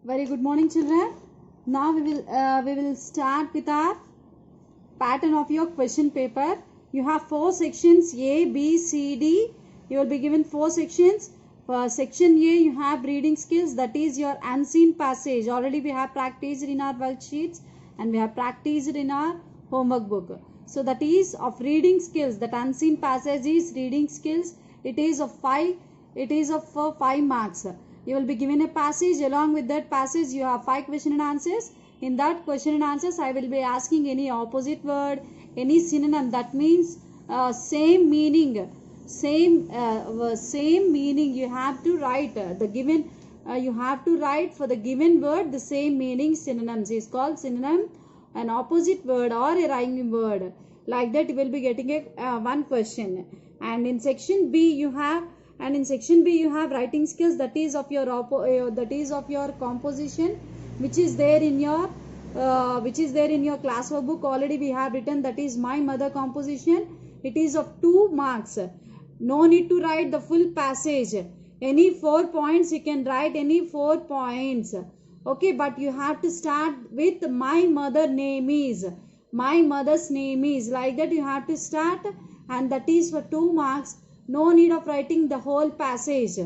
Very good morning, children. Now we will start with our pattern of your question paper. You have 4 sections A, B, C, D. You will be given 4 sections. For section A, you have reading skills, that is your unseen passage. Already we have practiced in our worksheets and we have practiced in our homework book. So that is of reading skills. That unseen passage is reading skills. It is of 5 marks. You will be given a passage. Along with that passage, you have 5 question and answers. In that question and answers, I will be asking any opposite word, any synonym. That means same meaning. Same meaning. You have to write the given. You have to write for the given word the same meaning. Synonyms is called synonym. An opposite word or a rhyming word. Like that, you will be getting a one question. And in section B, you have. And in section B, you have writing skills, that is of your composition, which is there in your classwork book. Already we have written, that is my mother composition. It is of 2 marks. No need to write the full passage. Any 4 points you can write, any 4 points. Okay, but you have to start with my mother name is. My mother's name is. Like that you have to start, and that is for 2 marks. No need of writing the whole passage.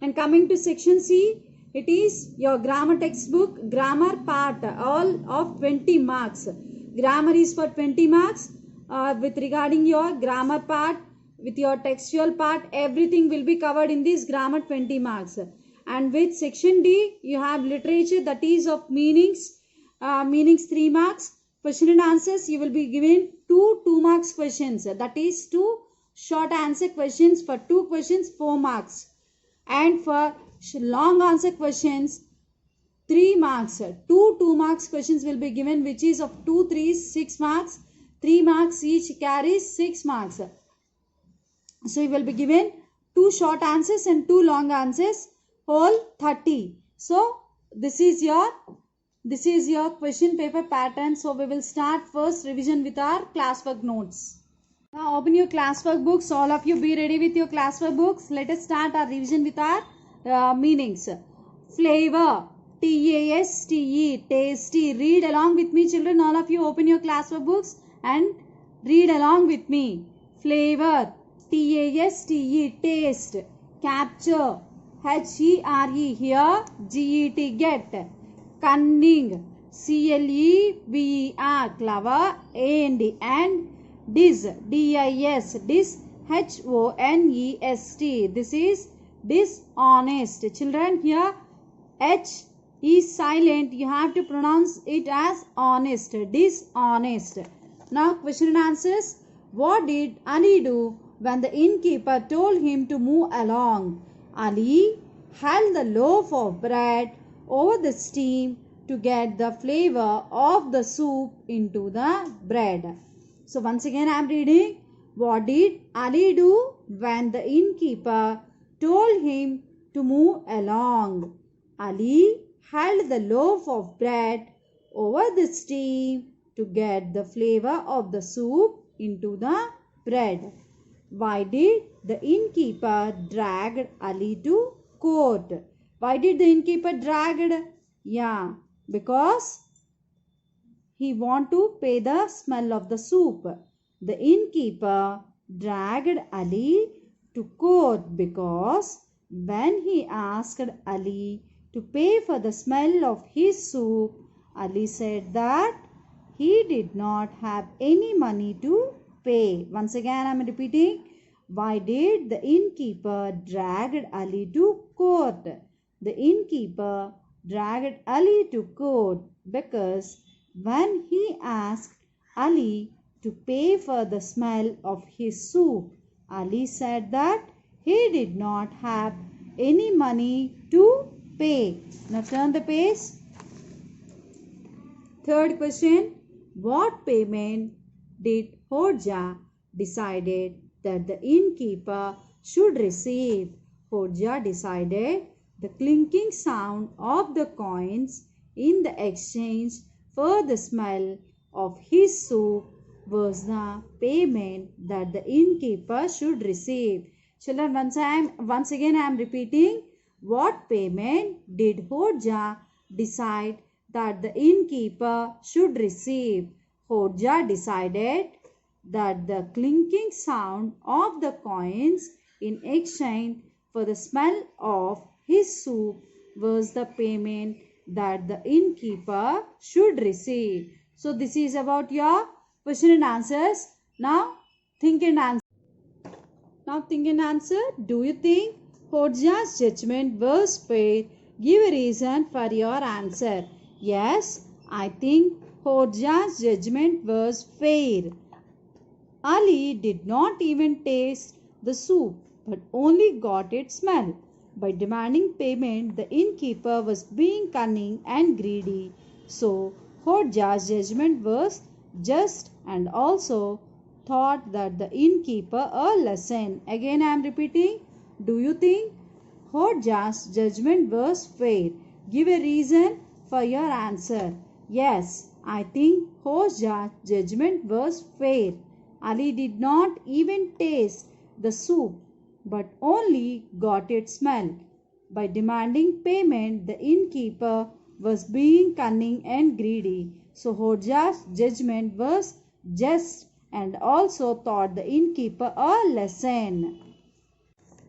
And coming to section C, it is your grammar textbook, grammar part, all of 20 marks. Grammar is for 20 marks. With regarding your grammar part, with your textual part, everything will be covered in this grammar 20 marks. And with section D, you have literature, that is of meanings. Meanings 3 marks. Question and answers, you will be given 2 marks questions. That is 2 short answer questions. For 2 questions, 4 marks. And for long answer questions, 3 marks. 2 marks questions will be given, which is of 2, 3, 6 marks. 3 marks each carries 6 marks. So you will be given 2 short answers and 2 long answers, whole 30. So this is your question paper pattern. So we will start first revision with our classwork notes. Now open your classwork books. All of you be ready with your classwork books. Let us start our revision with our meanings. Flavor, T-A-S-T-E, tasty. Read along with me, children. All of you open your classwork books and read along with me. Flavor, T-A-S-T-E, taste. Capture, H-E-R-E, here, G-E-T, get. Cunning, C-L-E-V-E-R, clever, A-N-D, and dis, D-I-S, dis, H-O-N-E-S-T. This is dishonest. Children, here H is silent. You have to pronounce it as honest. Dishonest. Now question and answers. What did Ali do when the innkeeper told him to move along? Ali held the loaf of bread over the steam to get the flavor of the soup into the bread. So once again I am reading. What did Ali do when the innkeeper told him to move along? Ali held the loaf of bread over the steam to get the flavor of the soup into the bread. Why did the innkeeper drag Ali to court? Why did the innkeeper drag? Yeah, because he want to pay the smell of the soup. The innkeeper dragged Ali to court because when he asked Ali to pay for the smell of his soup, Ali said that he did not have any money to pay. Once again I am repeating. Why did the innkeeper drag Ali to court? The innkeeper dragged Ali to court because when he asked Ali to pay for the smell of his soup, Ali said that he did not have any money to pay. Now turn the page. Third question. What payment did Hodja decided that the innkeeper should receive? Hodja decided the clinking sound of the coins in the exchange for the smell of his soup was the payment that the innkeeper should receive. Children, once again I am repeating. What payment did Hodja decide that the innkeeper should receive? Hodja decided that the clinking sound of the coins in exchange for the smell of his soup was the payment that the innkeeper should receive. So this is about your question and answers. Now think and answer. Do you think Hodja's judgment was fair? Give a reason for your answer. Yes, I think Hodja's judgment was fair. Ali did not even taste the soup, but only got its smell. By demanding payment, the innkeeper was being cunning and greedy. So, Hodja's judgment was just and also taught that the innkeeper a lesson. Again, I am repeating. Do you think Hodja's judgment was fair? Give a reason for your answer. Yes, I think Hodja's judgment was fair. Ali did not even taste the soup, but only got its smell. By demanding payment, the innkeeper was being cunning and greedy. So Hodja's judgment was just and also taught the innkeeper a lesson.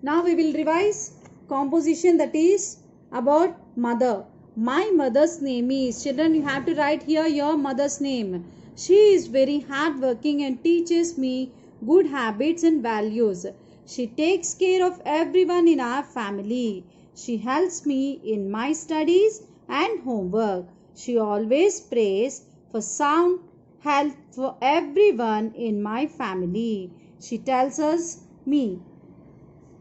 Now we will revise composition, that is about mother. My mother's name is. Children, you have to write here your mother's name. She is very hardworking and teaches me good habits and values. She takes care of everyone in our family. She helps me in my studies and homework. She always prays for sound health for everyone in my family. She tells me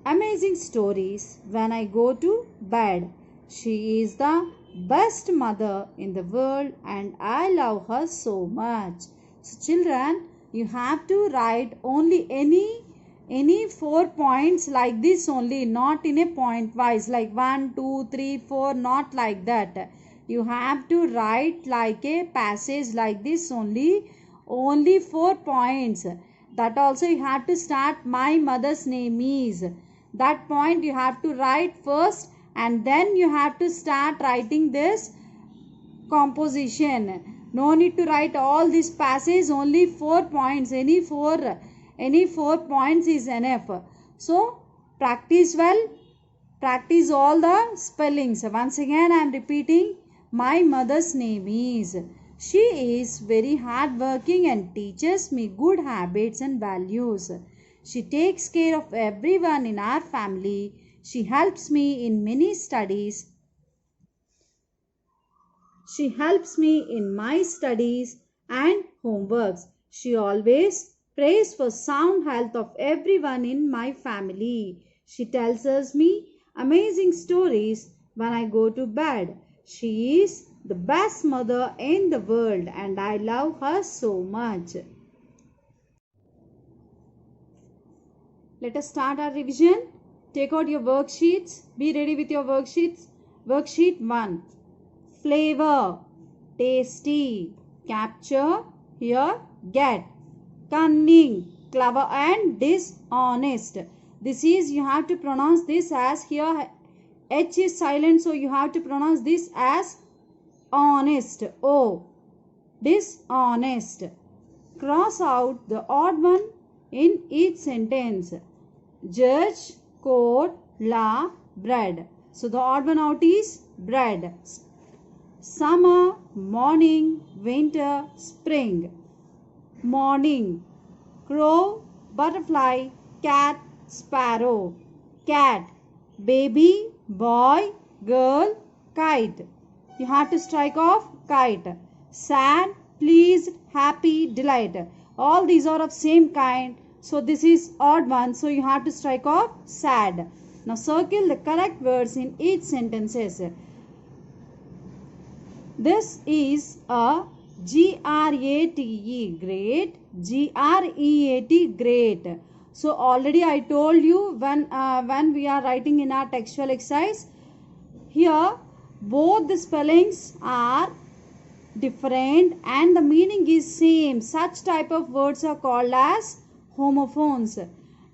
amazing stories when I go to bed. She is the best mother in the world and I love her so much. So children, you have to write only any 4 points like this only, not in a point wise like 1, 2, 3, 4, not like that. You have to write like a passage like this only 4 points. That also you have to start my mother's name is. That point you have to write first and then you have to start writing this composition. No need to write all this passage, only 4 points. Any four points is enough. So practice well, practice all the spellings. Once again I am repeating, my mother's name is. She is very hardworking and teaches me good habits and values. She takes care of everyone in our family. She helps me in many studies. She helps me in my studies and homeworks. She always prays for sound health of everyone in my family. She tells me amazing stories when I go to bed. She is the best mother in the world and I love her so much. Let us start our revision. Take out your worksheets. Be ready with your worksheets. Worksheet 1. Flavor. Tasty. Capture. Here. Get. Cunning. Clever and dishonest. This is, you have to pronounce this as, here H is silent, so you have to pronounce this as honest. O. Dishonest. Cross out the odd one in each sentence. Judge, court, law, bread. So the odd one out is bread. Summer, morning, winter, spring. Morning. Crow, butterfly, cat, sparrow. Cat, baby, boy, girl, kite. You have to strike off kite. Sad, pleased, happy, delight. All these are of same kind. So this is odd one. So you have to strike off sad. Now circle the correct words in each sentences. This is a G-R-A-T-E, great. G-R-E-A-T, great. So already I told you when we are writing in our textual exercise, here both the spellings are different and the meaning is same. Such type of words are called as homophones.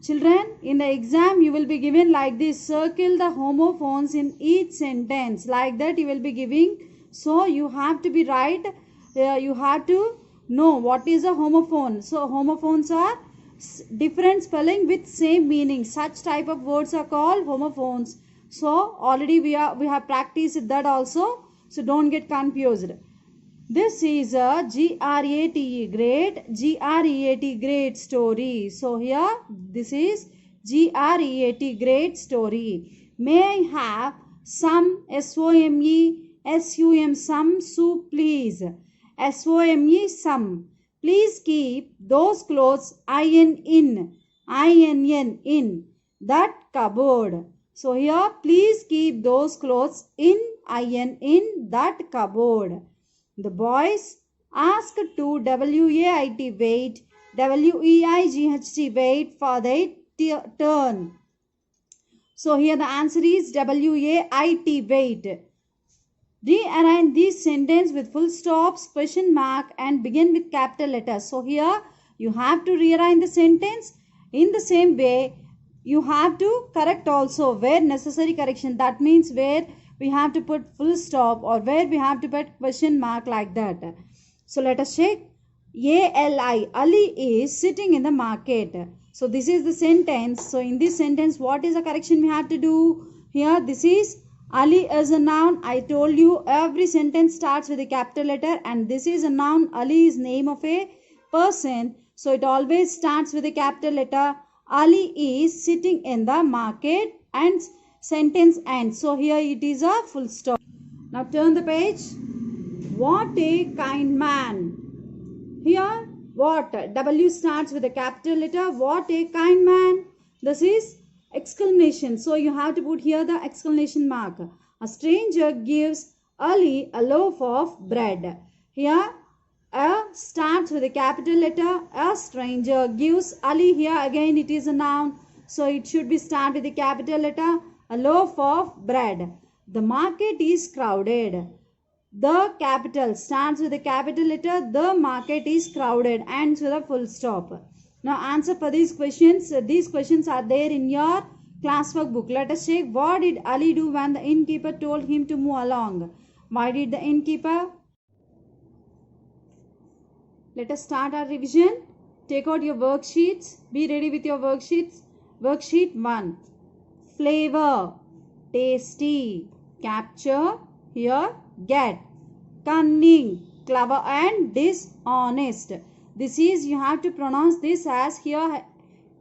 Children, in the exam you will be given like this, circle the homophones in each sentence, like that you will be giving. So you have to be right, you have to know what is a homophone. So homophones are different spelling with same meaning. Such type of words are called homophones. So already we have practiced that also, so don't get confused. This is a GRATE, great story. So here this is GREAT, great story. May I have some SOME some soup please? SOME some. Please keep those clothes in that cupboard. So here please keep those clothes in that cupboard. The boys asked to WAIT wait, WEIGHT wait for their turn. So here the answer is WAIT wait. Rearrange this sentence with full stops, question mark and begin with capital letters. So here you have to rearrange the sentence in the same way. You have to correct also where necessary correction. That means where we have to put full stop or where we have to put question mark, like that. So let us check. Ali. Ali is sitting in the market. So this is the sentence. So in this sentence, what is the correction we have to do? Here this is Ali is a noun. I told you every sentence starts with a capital letter, and this is a noun. Ali is name of a person. So it always starts with a capital letter. Ali is sitting in the market and sentence ends. So here it is a full stop. Now turn the page. What a kind man. Here what? W starts with a capital letter. What a kind man. This is exclamation. So you have to put here the exclamation mark. A stranger gives Ali a loaf of bread. Here a starts with a capital letter. A stranger gives Ali. Here again it is a noun. So it should be start with a capital letter. A loaf of bread. The market is crowded. The capital starts with a capital letter. The market is crowded. Ends with a full stop. Now answer for these questions. These questions are there in your classwork book. Let us check. What did Ali do when the innkeeper told him to move along? Why did the innkeeper? Let us start our revision. Take out your worksheets. Be ready with your worksheets. Worksheet 1. Flavor, tasty. Capture, here, get. Cunning, clever and dishonest. This is, you have to pronounce this as, here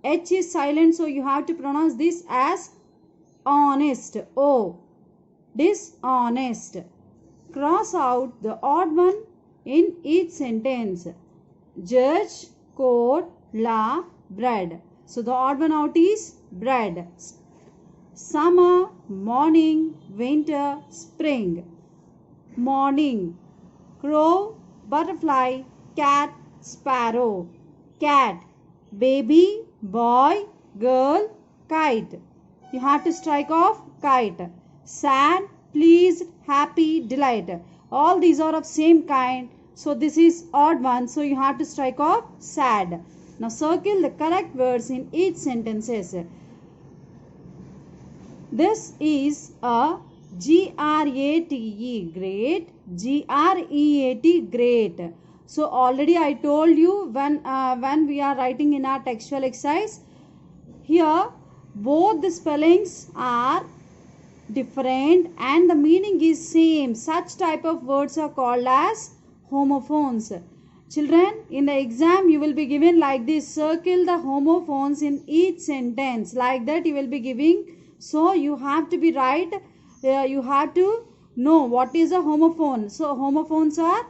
H is silent, so you have to pronounce this as honest. O. Dishonest. Cross out the odd one in each sentence. Judge, court, law, bread. So the odd one out is bread. Summer, morning, winter, spring. Morning. Crow, butterfly, cat, sparrow. Cat, baby, boy, girl, kite. You have to strike off kite. Sad, pleased, happy, delight. All these are of same kind. So this is odd one. So you have to strike off sad. Now circle the correct words in each sentences. This is a GRATE, great. GREAT, great. So already I told you when we are writing in our textual exercise, here both the spellings are different and the meaning is same. Such type of words are called as homophones. Children, in the exam you will be given like this, circle the homophones in each sentence, like that you will be giving. So you have to be right, you have to know what is a homophone. So homophones are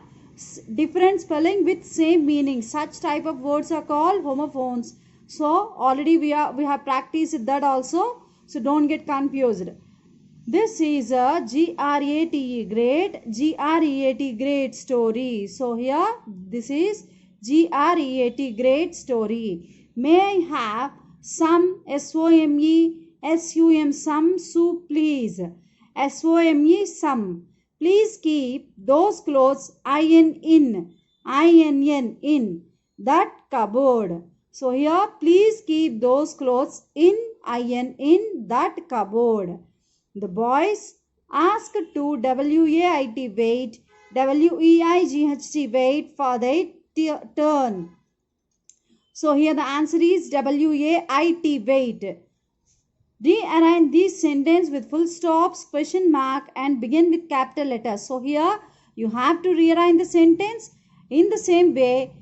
different spelling with same meaning. Such type of words are called homophones. So already we have practiced that also, so don't get confused. This is a GRATE, great story. So here this is GREAT, great story. May I have some SOME some soup please? SOME some. Please keep those clothes in that cupboard. So here, please keep those clothes in iron in that cupboard. The boys asked to WAIT wait, WEIGHT wait for their turn. So here the answer is WAIT wait. Rearrange this sentence with full stops, question mark and begin with capital letters. So here you have to rearrange the sentence in the same way.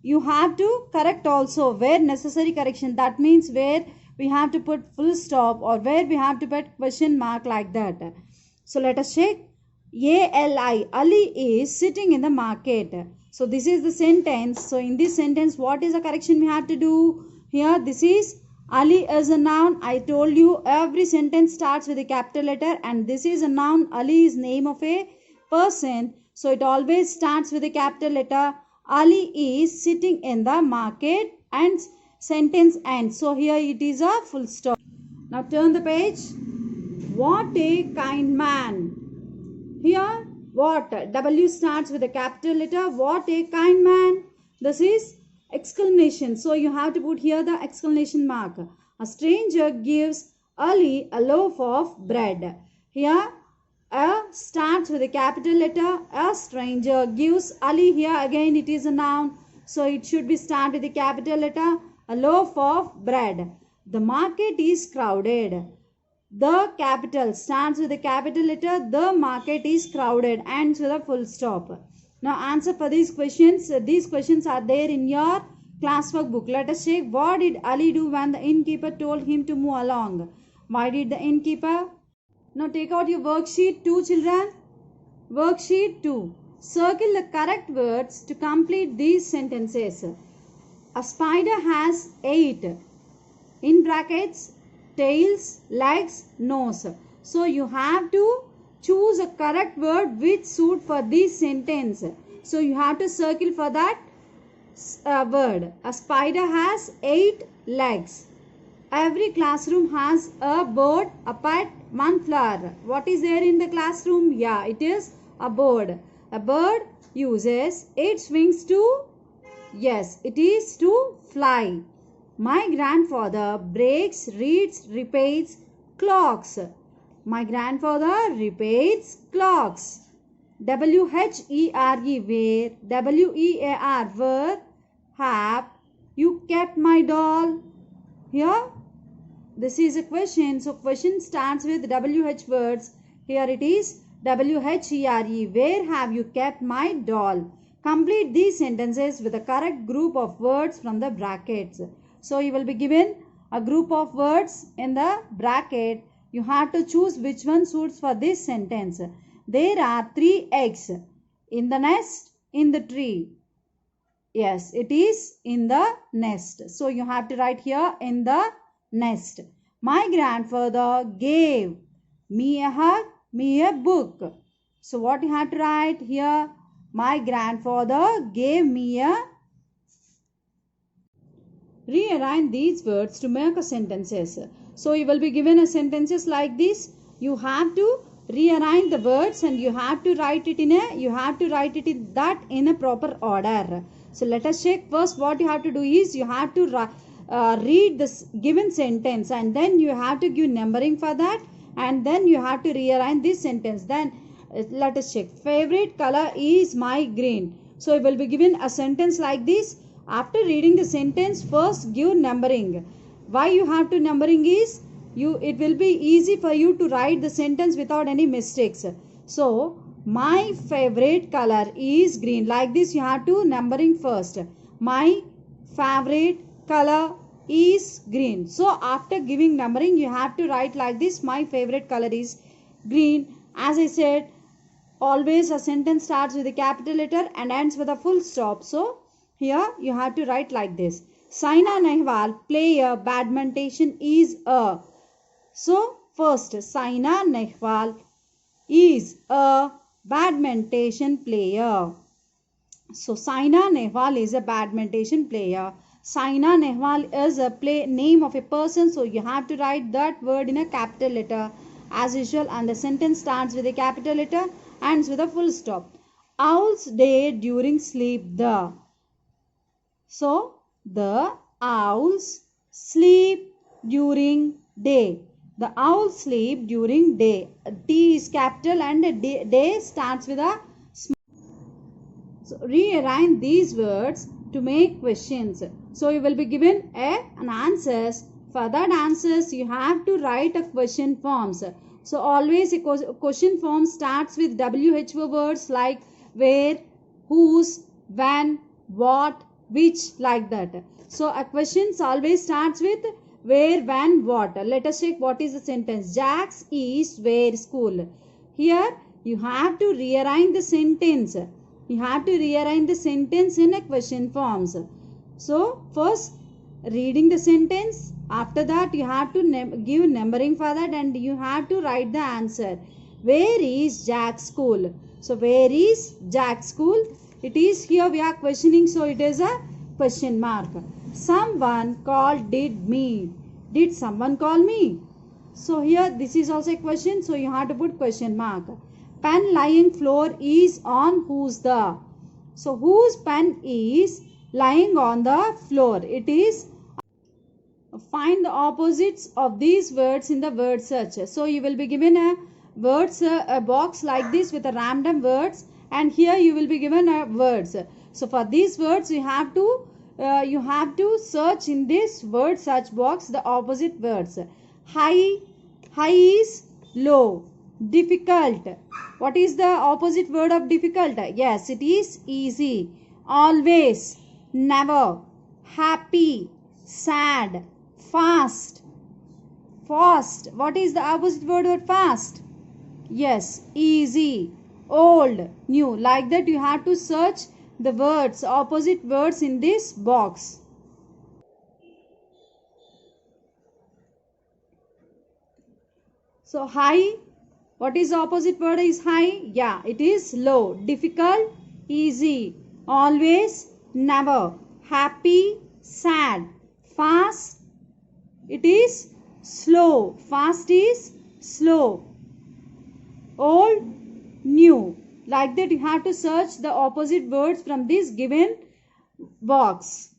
You have to correct also where necessary correction. That means where we have to put full stop or where we have to put question mark, like that. So let us check. Ali. Ali is sitting in the market. So this is the sentence. So in this sentence, what is the correction we have to do? Here this is Ali is a noun. I told you every sentence starts with a capital letter, and this is a noun. Ali is name of a person. So it always starts with a capital letter. Ali is sitting in the market and sentence ends. So here it is a full stop. Now turn the page. What a kind man. Here what? W starts with a capital letter. What a kind man. This is exclamation. So you have to put here the exclamation mark. A stranger gives Ali a loaf of bread. Here a starts with a capital letter. A stranger gives Ali. Here again it is a noun. So it should be start with a capital letter. A loaf of bread. The market is crowded. The capital starts with a capital letter. The market is crowded. Ends with a full stop. Now answer for these questions. These questions are there in your classwork book. Let us check. What did Ali do when the innkeeper told him to move along? Why did the innkeeper? Now take out your worksheet 2, children. Worksheet 2. Circle the correct words to complete these sentences. A spider has 8 in brackets tails, legs, nose. So you have to choose a correct word which suit for this sentence. So you have to circle for that word. A spider has 8 legs. Every classroom has a bird, a pet, one flower. What is there in the classroom? Yeah, it is a bird. A bird uses its wings to, yes, it is to fly. My grandfather breaks, reads, repairs clocks. My grandfather repairs clocks. WHERE where, WEAR where, have you kept my doll? Here this is a question. So question starts with WH words. Here it is WHERE, where have you kept my doll? Complete these sentences with the correct group of words from the brackets. So you will be given a group of words in the bracket. You have to choose which one suits for this sentence. There are 3 eggs in the nest in the tree. Yes, it is in the nest. So you have to write here in the nest. My grandfather gave me a hug, me a book. So what you have to write here? My grandfather gave me a. Rearrange these words to make a sentences. So you will be given a sentences like this. You have to rearrange the words and you have to write it in a proper order. So let us check first. What you have to do is you have to read this given sentence and then you have to give numbering for that and then you have to rearrange this sentence. Then let us check. Favorite color is my green. So you will be given a sentence like this. After reading the sentence, first give numbering. Why you have to numbering is it will be easy for you to write the sentence without any mistakes. So my favorite color is green. Like this you have to numbering first. My favorite color is green. So after giving numbering you have to write like this. My favorite color is green. As I said, always a sentence starts with a capital letter and ends with a full stop. So here you have to write like this. Saina Nehwal, player badminton is a. So first, Saina Nehwal is a badminton player. So Saina Nehwal is a badminton player. Saina Nehwal is a name of a person. So you have to write that word in a capital letter as usual, and the sentence starts with a capital letter, ends with a full stop. Owls day during sleep the. So the owls sleep during day. The owls sleep during day. T is capital and day starts with a small. So rearrange these words to make questions. So you will be given an answers. For that answers you have to write a question forms. So always a question form starts with WHO words like where, whose, when, what, which, like that. So a question always starts with where, when, what. Let us check what is the sentence. Jack's is where school. Here you have to rearrange the sentence. You have to rearrange the sentence in a question forms. So first reading the sentence, after that you have to give numbering for that, and you have to write the answer. Where is Jack's school? So where is Jack's school? It is here we are questioning, so it is a question mark. Someone called did me. Did someone call me? So here this is also a question, so you have to put question mark. Pen lying floor is on whose the. So whose pen is lying on the floor? It is. Find the opposites of these words in the word search. So you will be given a words a box like this with a random words, and here you will be given a words. So for these words you have to search in this word search box the opposite words. High is low. Difficult. What is the opposite word of difficult? Yes, it is easy. Always. Never. Happy. Sad. Fast. Fast. What is the opposite word of fast? Yes, easy. Old. New. Like that you have to search the words, opposite words in this box. So high. What is the opposite word is high? Yeah, it is low. Difficult. Easy. Always. Never. Happy. Sad. Fast. It is slow. Fast is slow. Old. New. Like that you have to search the opposite words from this given box.